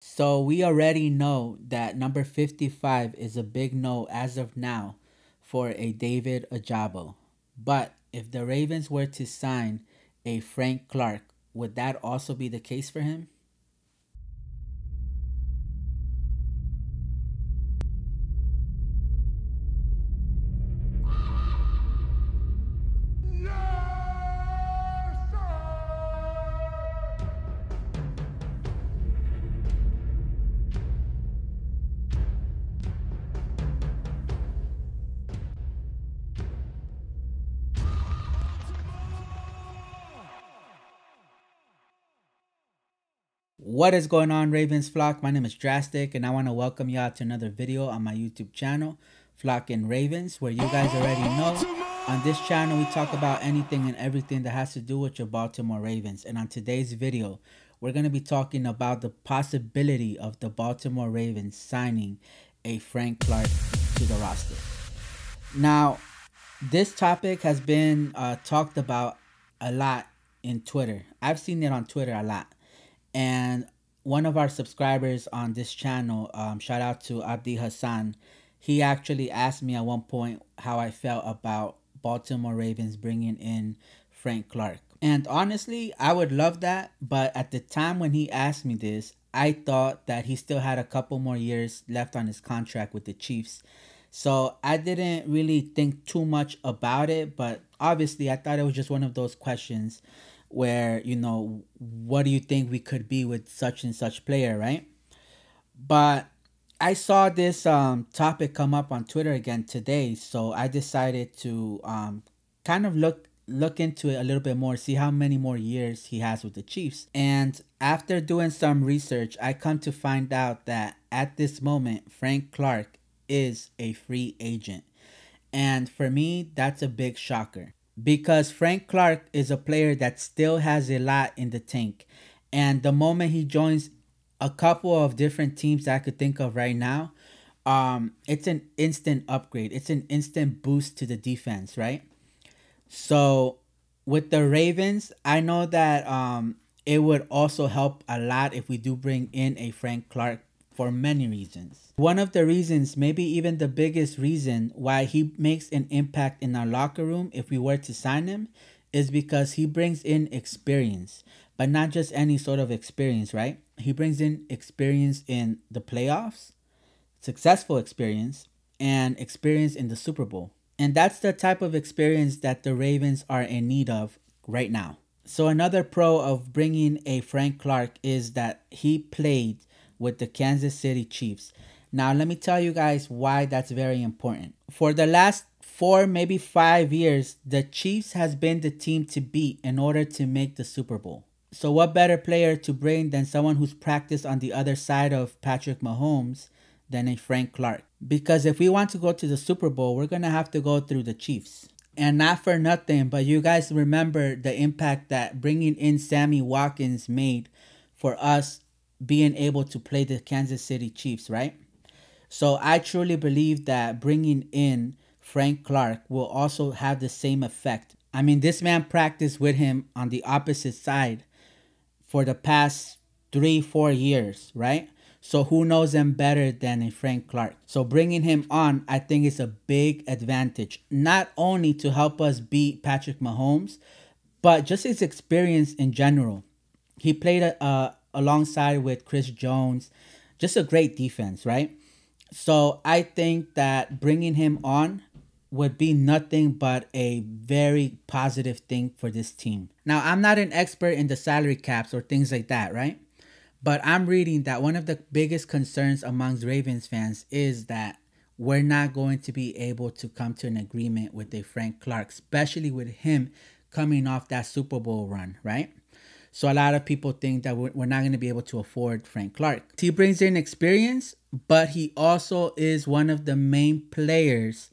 So we already know that number 55 is a big no as of now for a David Ajabo. But if the Ravens were to sign a Frank Clark, would that also be the case for him? What is going on, Ravens flock? My name is Drastic, and I want to welcome y'all to another video on my YouTube channel, Flock and Ravens, where you guys already know. On this channel, we talk about anything and everything that has to do with your Baltimore Ravens. And on today's video, we're going to be talking about the possibility of the Baltimore Ravens signing a Frank Clark to the roster. Now, this topic has been talked about a lot in Twitter. I've seen it on Twitter a lot. And one of our subscribers on this channel, shout out to Abdi Hassan, he actually asked me at one point how I felt about Baltimore Ravens bringing in Frank Clark. And honestly, I would love that. But at the time when he asked me this, I thought that he still had a couple more years left on his contract with the Chiefs. So I didn't really think too much about it. But obviously, I thought it was just one of those questions where, what do you think we could be with such and such player, right? But I saw this topic come up on Twitter again today, so I decided to kind of look into it a little bit more, see how many more years he has with the Chiefs. And after doing some research, I come to find out that at this moment, Frank Clark is a free agent. And for me, that's a big shocker because Frank Clark is a player that still has a lot in the tank. And the moment he joins a couple of different teams that I could think of right now, it's an instant upgrade. It's an instant boost to the defense, right? So with the Ravens, I know that it would also help a lot if we do bring in a Frank Clark for many reasons. One of the reasons, maybe even the biggest reason why he makes an impact in our locker room if we were to sign him is because he brings in experience, but not just any sort of experience, right? He brings in experience in the playoffs, successful experience, and experience in the Super Bowl. And that's the type of experience that the Ravens are in need of right now. So another pro of bringing a Frank Clark is that he played with the Kansas City Chiefs. Now, let me tell you guys why that's very important. For the last 4, maybe 5 years, the Chiefs has been the team to beat in order to make the Super Bowl. So what better player to bring than someone who's practiced on the other side of Patrick Mahomes than a Frank Clark? Because if we want to go to the Super Bowl, we're going to have to go through the Chiefs. And not for nothing, but you guys remember the impact that bringing in Sammy Watkins made for us being able to play the Kansas City Chiefs, right? So I truly believe that bringing in Frank Clark will also have the same effect. I mean, this man practiced with him on the opposite side for the past 3-4 years, right? So who knows him better than a Frank Clark? So bringing him on, I think is a big advantage, not only to help us beat Patrick Mahomes, but just his experience in general. He played alongside with Chris Jones, just a great defense, right? So I think that bringing him on would be nothing but a very positive thing for this team. Now, I'm not an expert in the salary caps or things like that, right? But I'm reading that one of the biggest concerns amongst Ravens fans is that we're not going to be able to come to an agreement with a Frank Clark, especially with him coming off that Super Bowl run, right? So a lot of people think that we're not going to be able to afford Frank Clark. He brings in experience, but he also is one of the main players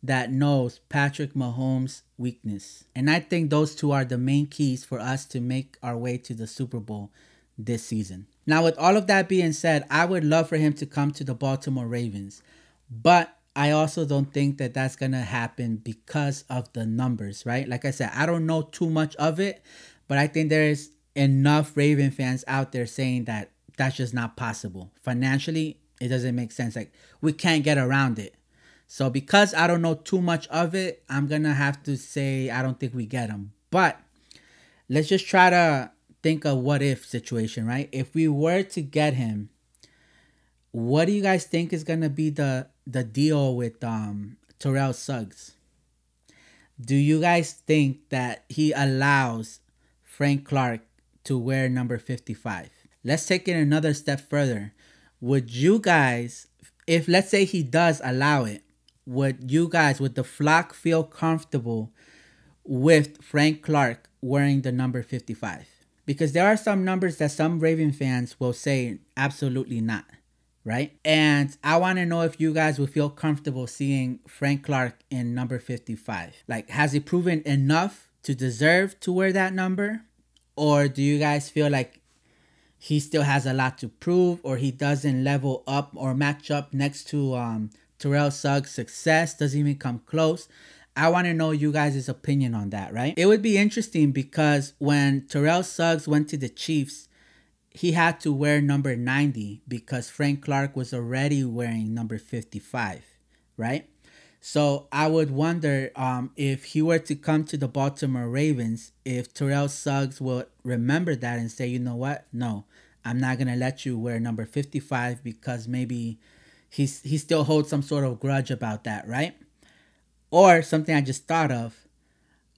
that knows Patrick Mahomes' weakness. And I think those two are the main keys for us to make our way to the Super Bowl this season. Now, with all of that being said, I would love for him to come to the Baltimore Ravens. But I also don't think that that's going to happen because of the numbers, right? Like I said, I don't know too much of it, but I think there is enough Raven fans out there saying that that's just not possible. Financially, it doesn't make sense. Like, we can't get around it. So because I don't know too much of it, I'm going to have to say I don't think we get him. But let's just try to think of what if situation, right? If we were to get him, what do you guys think is going to be the deal with Terrell Suggs? Do you guys think that he allows Frank Clark to wear number 55? Let's take it another step further. Would you guys, if let's say he does allow it, would you guys, would the flock feel comfortable with Frank Clark wearing the number 55? Because there are some numbers that some Raven fans will say absolutely not, right? And I want to know if you guys would feel comfortable seeing Frank Clark in number 55. Like, has he proven enough to deserve to wear that number? Or do you guys feel like he still has a lot to prove, or he doesn't level up or match up next to Terrell Suggs' success, doesn't even come close? I want to know you guys' opinion on that, right? It would be interesting because when Terrell Suggs went to the Chiefs, he had to wear number 90 because Frank Clark was already wearing number 55, right? So I would wonder if he were to come to the Baltimore Ravens, if Terrell Suggs would remember that and say, you know what? No, I'm not going to let you wear number 55 because maybe he still holds some sort of grudge about that, right? Or something I just thought of.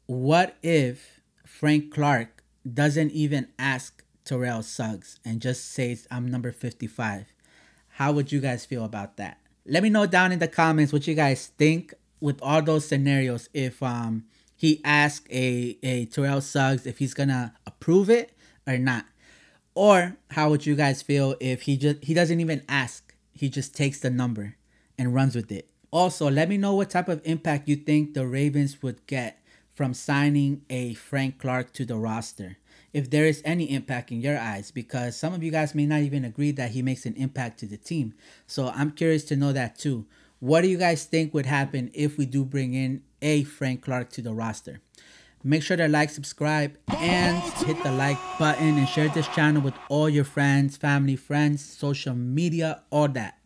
What if Frank Clark doesn't even ask Terrell Suggs and just says, I'm number 55? How would you guys feel about that? Let me know down in the comments what you guys think with all those scenarios. If he asks a Terrell Suggs if he's gonna approve it or not. Or how would you guys feel if he doesn't even ask, he just takes the number and runs with it? Also, let me know what type of impact you think the Ravens would get from signing a Frank Clark to the roster, if there is any impact in your eyes, because some of you guys may not even agree that he makes an impact to the team. So I'm curious to know that too. What do you guys think would happen if we do bring in a Frank Clark to the roster? Make sure to like, subscribe, and hit the like button, and share this channel with all your friends, family, friends, social media, all that.